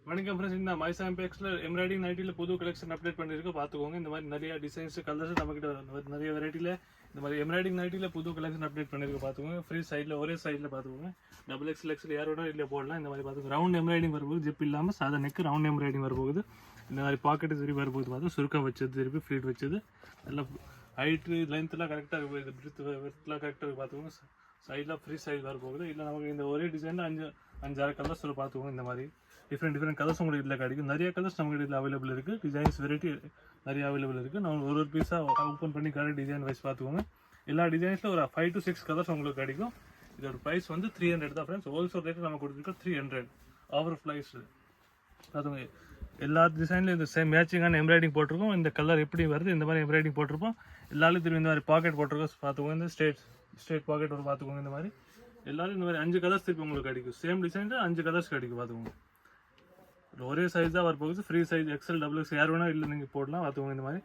வணக்கம் ஃப்ரெண்ட்ஸ், இந்த மைசாம் பேக்ஸில் எம்ப்ராய்டிங் நைட்டியில் புது கலெக்ஷன் அப்டேட் பண்ணியிருக்கோம். பார்த்துக்கோங்க. இந்த மாதிரி நிறைய டிசைன்ஸ் கலர்ஸ் நம்மக்கிட்ட நிறைய வெரைட்டியில் இந்த மாதிரி எம்ப்ராய்டிஙங் நைட்டியில் புது கலெக்ஷன் அப்டேட் பண்ணியிருக்கோம். பார்த்துக்கோங்க. ஃப்ரீ சைடில் ஒரே சைடில் பார்த்துக்கோங்க. XXL யாரோட இல்லை போடலாம். இந்த மாதிரி பார்த்துக்கோங்க. ரவுண்ட் எம்ப்ராய்டிங் வரப்போகுது. ஜிப் இல்லாமல் சாதா நெக்கு ரவுண்ட் எம்ப்ராய்டிங் வரப்போகுது. இந்த மாதிரி பாக்கெட்டு திருப்பி வரப்போகுது. பார்த்து சுருக்கம் வச்சது திருப்பி ஃப்ளீட் வச்சது நல்லா ஹைட்டு லென்த்லாம் கரெக்டாக இருக்கும். இது பிரித்லாம் கரெக்டாக இருக்குது. பார்த்துக்கோங்க. சைடில் ஃப்ரீ சைஸ் வரப்போகுது. இல்லை நமக்கு இந்த ஒரே டிசைனில் 5-6 கலர்ஸ் பார்த்துக்கோங்க. இந்த மாதிரி டிஃப்ரெண்ட் கலர்ஸ் உங்களுக்கு இதில் கிடைக்கும். நிறைய கலர்ஸ் நமக்கு இதில் அவைலபிள் இருக்குது. டிசைன்ஸ் வெரைட்டி நிறைய அவைலபிள் இருக்குது. நான் ஒரு பீஸாக ஓப்பன் பண்ணி கரெக்ட் டிசைன் வைஸ் பார்த்துக்கோங்க. எல்லா டிசைன்ஸில் ஒரு 5 to 6 கலர்ஸ் உங்களுக்கு கிடைக்கும். இதோட ப்ரைஸ் வந்து 300 தான் ஃப்ரெண்ட்ஸ். ஹோல்சேல் ரேட்டு நம்ம கொடுத்துருக்கோம் 300 ஆஃபர் ப்ரைஸ். பார்த்துக்கோங்க. எல்லா டிசைன்லையும் இந்த சேம் மேட்சிங்கான எம்ப்ராய்டிங் போட்டிருக்கோம். இந்த கலர் எப்படி வருது இந்த மாதிரி எம்ப்ராய்டிங் போட்டிருப்போம். எல்லாரும் திரும்பி இந்த மாதிரி பாக்கெட் போட்டிருக்கோம். பார்த்துக்கோங்க. இந்த ஸ்ட்ரெயிட் பாக்கெட் ஒரு பார்த்துக்கோங்க. இந்த மாதிரி எல்லாரும் இந்த மாதிரி 5 கலர்ஸ் திருப்பி உங்களுக்கு கிடைக்கும். சேம் டிசைனில் 5 கலர்ஸ் கிடைக்கும். பார்த்துக்கோங்க. ஒரே சைஸ் தான் வரப்போகுது. ஃப்ரீ சைஸ் XL XXL யார் வேணால் இல்லை நீங்கள் போடலாம். பார்த்துக்கோங்க. இந்த மாதிரி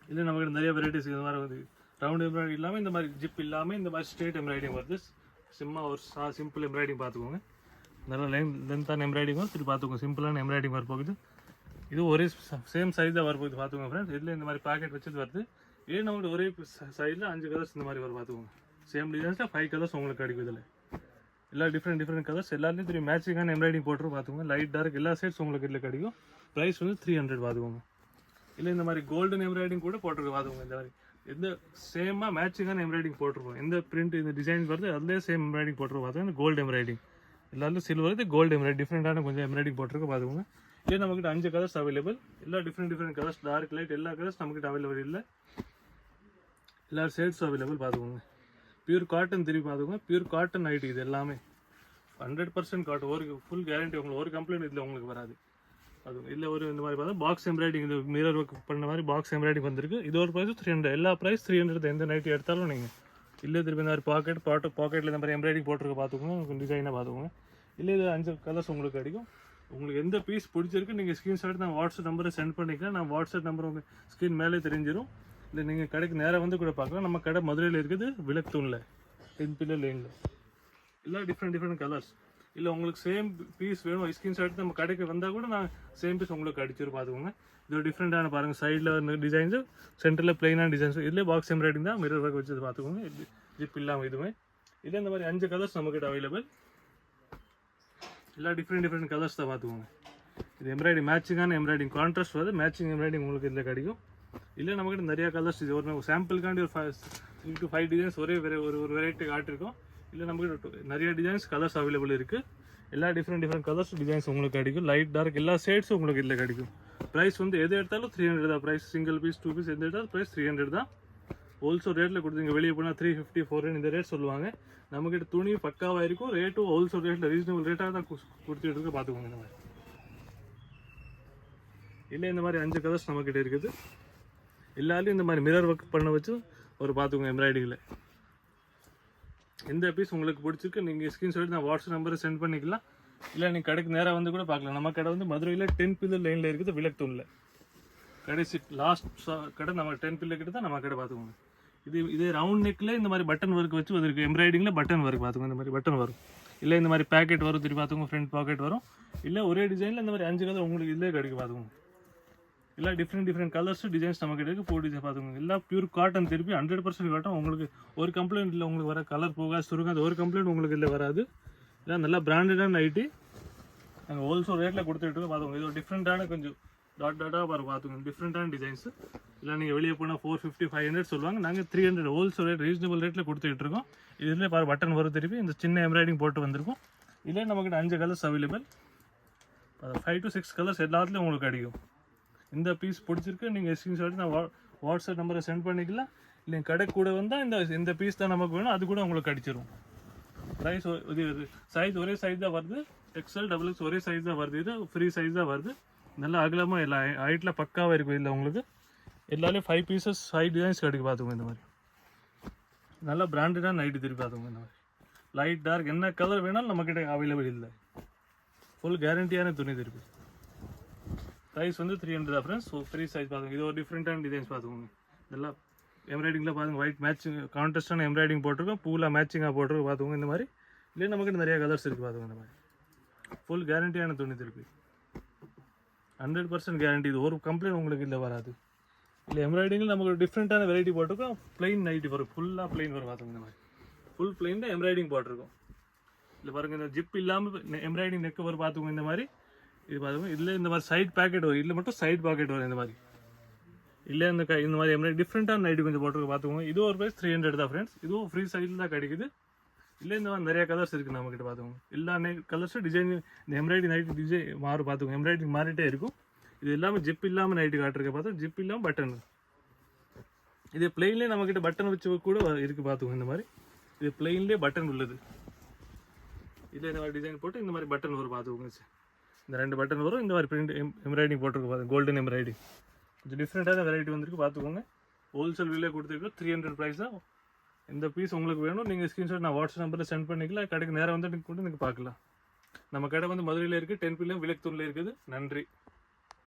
இல்லை நம்மகிட்ட நிறைய வெரைட்டிஸ் இந்த மாதிரி வந்து ரவுண்ட் எம்ப்ராய்டிங் இல்லாமல் இந்த மாதிரி ஜிப் இல்லாமல் இந்த மாதிரி ஸ்ட்ரெயிட் எம்ப்ராய்டிங் வருது. ஒரு சிம்பிள் எம்ப்ராய்டிங் பார்த்துக்கோங்க. நல்லா லென்த்தான எம்ப்ராய்டிங் வரும். திருப்பி பார்த்துக்கோங்க. சிம்பிளான எம்ப்ராய்டிங் வரப்போகுது. இது ஒரே சேம் சைஸ் தான் வரப்போகுது. பார்த்துக்கோங்க ஃப்ரெண்ட்ஸ். இதில் இந்த மாதிரி பாக்கெட் வச்சது வருது. இதே நம்மகிட்ட ஒரே சைடில் 5 கலர்ஸ் இந்த மாதிரி வரும். பார்த்துக்கோங்க. சேம் டிசைன்ஸில் 5 கலர்ஸ் உங்களுக்கு கிடைக்கும். இதில் எல்லா டிஃப்ரெண்ட் கலர்ஸ் எல்லாருமே தெரியும். மேட்சிங்கான எம்ப்ராய்டிங் போட்டுரும். பார்த்துக்கோங்க. லைட் டார்க் எல்லா சைட்ஸ் உங்களுக்கு இதில் கிடைக்கும். ப்ரைஸ் வந்து 300. பார்த்துக்கோங்க. இல்லை இந்த மாதிரி கோல்டன் எம்ப்ராய்டிங் கூட போட்டிருக்கோம். பார்த்துக்கோங்க. இந்த மாதிரி எந்த சேமாக மேட்சிங்கான எம்ப்ராய்டிங் போட்டிருப்போம். எந்த பிரிண்ட் இந்த டிசைன் வருது அதிலே சேம் எம்ப்ராய்டிங் போட்டிருக்கோம். பார்த்துக்கோங்க. இந்த கோல்டு எம்ப்ராய்டிங் எல்லாரும் சில்வர் இது கோல்டு எம்ப்ராய்டிங் டிஃப்ரெண்டான கொஞ்சம் எம்ப்ராய்டிங் போட்டிருக்கோம். பார்த்துக்கோங்க. இதே நம்மகிட்ட 5 கலர்ஸ் அவைலபிள். எல்லா டிஃப்ரெண்ட் கலர்ஸ் டார்க் லைட் எல்லா கலர்ஸ் நம்மகிட்ட அவைலபிள் இல்லை. எல்லா ஷேட்ஸ் அவைலபிள். பார்த்துக்கோங்க. பியூர் காட்டன் திருப்பி பார்த்துக்கோங்க. பியூர் காட்டன் நைட்டு இது எல்லாமே 100% காட்டன். ஒரு ஃபுல் கேரண்டி. உங்களுக்கு ஒரு கம்ப்ளைண்ட் இதில் உங்களுக்கு வராது. அது இல்லை ஒரு இந்த மாதிரி பார்த்தா பாக்ஸ் எம்ப்ராய்டிங் இது மிரர் ஒர்க் பண்ண மாதிரி பாக்ஸ் எம்ப்ராய்டிங் வந்திருக்கு. இது ஒரு ப்ரைஸ் 300. எல்லா ப்ரைஸ் 300. எந்த நைட்டி எடுத்தாலும் நீங்கள் இல்லை திருப்பி இந்த மாதிரி பாக்கெட்டில் இந்த மாதிரி எம்ப்ராய்டிங் போட்டிருக்க பார்த்துக்கோங்க. டிசைனாக பார்த்துக்கோங்க. இல்லை இது 5 கலர்ஸ் உங்களுக்கு கிடைக்கும். உங்களுக்கு எந்த பீஸ் பிடிச்சிருக்கு நீங்கள் ஸ்க்ரீன்ஷாட் நான் வாட்ஸ்அப் நம்பரை சென்ட் பண்ணிக்கலாம். நான் வாட்ஸ்அப் நம்பர் உங்கள் ஸ்க்ரீன் மேலே தெரிஞ்சிடும். இல்லை நீங்கள் கடைக்கு நேராக வந்து கூட பார்க்கலாம். நம்ம கடை மதுரையில் இருக்குது. விளக்குத்தூணில் 10 பில்லர் லேனில். எல்லாம் டிஃப்ரெண்ட் கலர்ஸ். இல்லை உங்களுக்கு சேம் பீஸ் வேணும் ஸ்க்ரீன்ஷாட் நம்ம கடைக்கு வந்தால் கூட நான் சேம் பீஸ் உங்களுக்கு அடிச்சிடும். பார்த்துக்கோங்க. இது ஒரு டிஃப்ரெண்டான பாருங்கள். சைடில் டிசைன்ஸு சென்டரில் பிளைனான டிசைன்ஸ். இதில் பாக்ஸ் எம்ப்ராய்டிங் தான் மிரர் ஒர்க் வச்சது. பார்த்துக்கோங்க. ஜிப் இல்லாமல் இதுவுமே இல்லை இந்த மாதிரி 5 கலர்ஸ் நம்மக்கிட்ட அவைலபிள். எல்லாம் டிஃப்ரெண்ட் கலர்ஸ் தான். பார்த்துக்கோங்க. இது எம்ப்ராய்டிங் மேட்சிங்கான எம்ப்ராய்டிங் கான்ட்ராஸ்ட் வருது. மேட்சிங் எம்ப்ராய்டிங் உங்களுக்கு இதில் கிடைக்கும். இல்லை நம்மக்கிட்ட நிறையா கலர்ஸ். இது ஒரு சாம்பிளுக்காண்டி ஒரு 3 to 5 டிசைன்ஸ் ஒரே ஒரு வெரைட்டி காட்டிருக்கோம். இல்லை நம்மக்கிட்ட நிறைய டிசைன்ஸ் கலர்ஸ் அவைலபிள் இருக்குது. எல்லா டிஃப்ரெண்ட் கலர்ஸ் டிசைன்ஸ் உங்களுக்கு கிடைக்கும். லைட் டார்க் எல்லா ஷேட்ஸும் உங்களுக்கு இதில் கிடைக்கும். ப்ரைஸ் வந்து எது எடுத்தாலும் 300 தான். ப்ரைஸ் சிங்கிள் பீஸ் 2 பீஸ் எது எடுத்தாலும் ப்ரைஸ் 300 தான். ஹோல்சேல் ரேட்டில் கொடுத்துங்க. வெளியே போனால் 350 400 இந்த ரேட் சொல்லுவாங்க. நம்மக்கிட்ட துணி பக்காவாக இருக்கும். ரேட்டும் ஹோல்சேல் ரேட்டில் ரீசனபிள் ரேட்டாக தான் கொடுத்துட்டு இருக்க. பார்த்துக்கோங்க. இந்த மாதிரி இல்லை இந்த மாதிரி 5 கலர்ஸ் நம்மக்கிட்ட இருக்குது. எல்லாரையும் இந்த மாதிரி மிரர் ஒர்க் பண்ண வச்சு ஒரு பார்த்துக்கோங்க. எம்ப்ராய்டிங்கில் எந்த பீஸ் உங்களுக்கு பிடிச்சிருக்கு நீங்கள் ஸ்க்ரீன்ஷாட் நான் வாட்ஸ்அப் நம்பரை சென்ட் பண்ணிக்கலாம். இல்லை நீங்கள் கடைக்கு நேராக வந்து கூட பார்க்கலாம். நம்ம கடை வந்து மதுரையில் 10 பில்லர் லைனில் இருக்குது. விளக்குத்தூணில் கடைசி லாஸ்ட் கடை நம்ம 10 பில்லர் கிட்ட தான் நம்ம கடை. பார்த்துக்கோங்க. இதே ரவுண்ட் நெக்கில் இந்த மாதிரி பட்டன் ஒர்க் வச்சு வந்துருக்கு. எம்ப்ராய்டிங்கில் பட்டன் ஒர்க் பார்த்துக்கோங்க. இந்த மாதிரி பட்டன் வரும். இல்லை இந்த மாதிரி பேக்கெட் வரும். திருப்பி பார்த்துக்கோங்க. ஃப்ரண்ட் பாக்கெட் வரும். இல்லை ஒரே டிசைனில் இந்த மாதிரி 5 கலர் உங்களுக்கு இதிலே கிடைக்கும். பார்த்துக்கோங்க. எல்லாம் டிஃப்ரெண்ட் கலர்ஸ் டிசைன்ஸ் நம்ம கிட்ட இருக்குது. 4 டிசைன் பார்த்துக்கோங்க. எல்லாம் பியூர் காட்டன் திருப்பி 100% காட்டன். உங்களுக்கு ஒரு கம்ப்ளைண்ட் இல்லை. உங்களுக்கு வர கலர் போகாது சுருங்காது ஒரு கம்ப்ளைண்ட் உங்களுக்கு இல்லை வராது. இல்லை நல்லா பிராண்டடான நைட்டி நாங்கள் ஹோல்சேல் ரேட்டில் கொடுத்துட்டு பார்த்துக்கோங்க. இது ஒரு டிஃப்ரெண்ட்டான கொஞ்சம் டாட்டாக பார்த்துக்கோங்க. டிஃப்ரெண்ட்டான டிசைன்ஸ். இல்லை நீங்கள் வெளியே போனால் 450 500 சொல்லுவாங்க. நாங்கள் 300 ஹோல்சேல் ரேட் ரீசனபிள் ரேட்டில் கொடுத்துட்டு இருக்கோம். இதில் பாரு பட்டன் வரும். திருப்பி இந்த சின்ன எம்ப்ராய்டிங் போட்டு வந்திருக்கும். இதில் நம்மக்கிட்ட 5 கலர்ஸ் அவைலபிள். 5 to 6 கலர்ஸ் எல்லாத்துலேயும் உங்களுக்கு கிடைக்கும். இந்த பீஸ் பிடிச்சிருக்கு நீங்கள் ஸ்க்ரீன்ஷாட் நான் வாட்ஸ்அப் நம்பரை சென்ட் பண்ணிக்கலாம். இல்லை கடை கூட வந்தால் இந்த பீஸ் தான் நமக்கு வேணும். அது கூட உங்களுக்கு அடிச்சிடும். ப்ரைஸ் இது சைஸ் ஒரே சைஸ் தான் வருது. XL XXL ஒரே சைஸ் தான் வருது. இது ஃப்ரீ சைஸ் தான் வருது. நல்லா அகலமாக எல்லா ஹைட்டில் பக்காவாக இருக்கும். இல்லை உங்களுக்கு எல்லாலேயும் 5 பீசஸ் 5 டிசைன்ஸ் கிடைக்கும். பார்த்துக்கோங்க. இந்த மாதிரி நல்லா பிராண்டடான நைட்டு திருப்பி பார்த்துக்கோங்க. இந்த மாதிரி லைட் டார்க் என்ன கலர் வேணாலும் நம்மக்கிட்ட அவைலபிள் இல்லை. ஃபுல் கேரண்டியான துணி திருப்பி. ப்ரைஸ் வந்து 300 தான் ஃப்ரெண்ட்ஸ். ஸோ ஃப்ரீ சைஸ் பார்த்துக்கோங்க. இது ஒரு டிஃப்ரெண்ட்டான டிசைன்ஸ் பார்த்துக்கோங்க. இதெல்லாம் எம்ப்ராய்டிங்கில் பாருங்கள். ஒயிட் மேட்சிங் கான்ட்ராஸ்டான எம்ப்ராய்டிங் போட்டிருக்கோம். பூலாக மேட்சிங்காக போட்டிருக்கோம். பார்த்துக்கோங்க. இந்த மாதிரி இல்லை நம்மக்கிட்ட நிறையா கலர்ஸ் இருக்குது. பார்த்துக்கோங்க. இந்த மாதிரி ஃபுல் கேரண்டியான துணி திருப்பி 100% கேரண்டி. இது ஒரு கம்ப்ளைண்ட் உங்களுக்கு இல்லை வராது. இல்லை எம்ப்ராய்டிங்கில் நமக்கு ஒரு டிஃப்ரெண்ட்டான வெரைட்டி போட்டிருக்கோம். பிளைன் நைட்டி வரும், ஃபுல்லாக பிளைன் வரும். பார்த்துங்க இந்த மாதிரி ஃபுல் பிளைனில் எம்ப்ராய்டிங் போட்டிருக்கோம். இல்லை பாருங்கள், இந்த ஜிப் இல்லாமல் எம்ப்ராய்டிங் நெக்கு வரும். பார்த்துக்கோங்க இந்த மாதிரி. இது பார்த்துக்கோங்க, இதில் இந்த மாதிரி சைட் பாக்கெட் வரும், இல்லை மட்டும் சைட் பாக்கெட் வரும் இந்த மாதிரி. இல்லை இந்த மாதிரி எம்ப்ராய்டி டிஃப்ரெண்ட்டான நைட்டி கொஞ்சம் போட்டிருக்கோம். பார்த்துக்கோங்க, இது ஒரு ப்ரைஸ் 300 தான் ஃப்ரெண்ட்ஸ். இதுவும் ஃப்ரீ சைடில் தான் கிடைக்குது. இல்லை இந்த மாதிரி நிறைய கலர்ஸ் இருக்குது நம்மக்கிட்ட. பார்த்துக்கோங்க, எல்லா கலர்ஸும் டிசைன், இந்த எம்ப்ராய்டி நைட்டி டிசைன் மாறும். பார்த்துக்கோங்க, எம்ப்ராய்டிங் மாறிட்டே இருக்கும். இது எல்லாமே ஜிப் இல்லாமல் நைட்டு காட்டுறக்க பார்த்தா, ஜிப் இல்லாமல் பட்டன். இது பிளெயின்லேயே நம்மக்கிட்ட பட்டன் வச்சு கூட இருக்குது. பார்த்துக்கோங்க இந்த மாதிரி. இது பிளெயின்லேயே பட்டன் உள்ளது. இதில் இந்த மாதிரி டிசைன் போட்டு இந்த மாதிரி பட்டன் வரும். பார்த்துக்கோங்க, இந்த 2 பட்டன் வரும். இந்த மாதிரி பிரிண்ட் எம்ப்ராய்டிங் போட்டிருக்கு. பார்த்து கோல்டன் எம்ப்ராய்டிங் கொஞ்சம் டிஃப்ரெண்ட்டான வெரைட்டி வந்திருக்கு. பார்த்துக்கோங்க, ஹோல்சேல் விலையே கொடுத்துருக்கோம். 300 ப்ரைஸ் தான். இந்த பீஸ் உங்களுக்கு வேணும், நீங்கள் ஸ்க்ரீன்ஷாட் நான் வாட்ஸ்அப் நம்பரில் சென்ட் பண்ணிக்கலாம். கடைக்கு நேரம் வந்து கூட நீங்கள் பார்க்கலாம். நம்ம கடை வந்து மதுரையில் இருக்குது, 10 PM விளக்குத்தூரில் இருக்குது. நன்றி.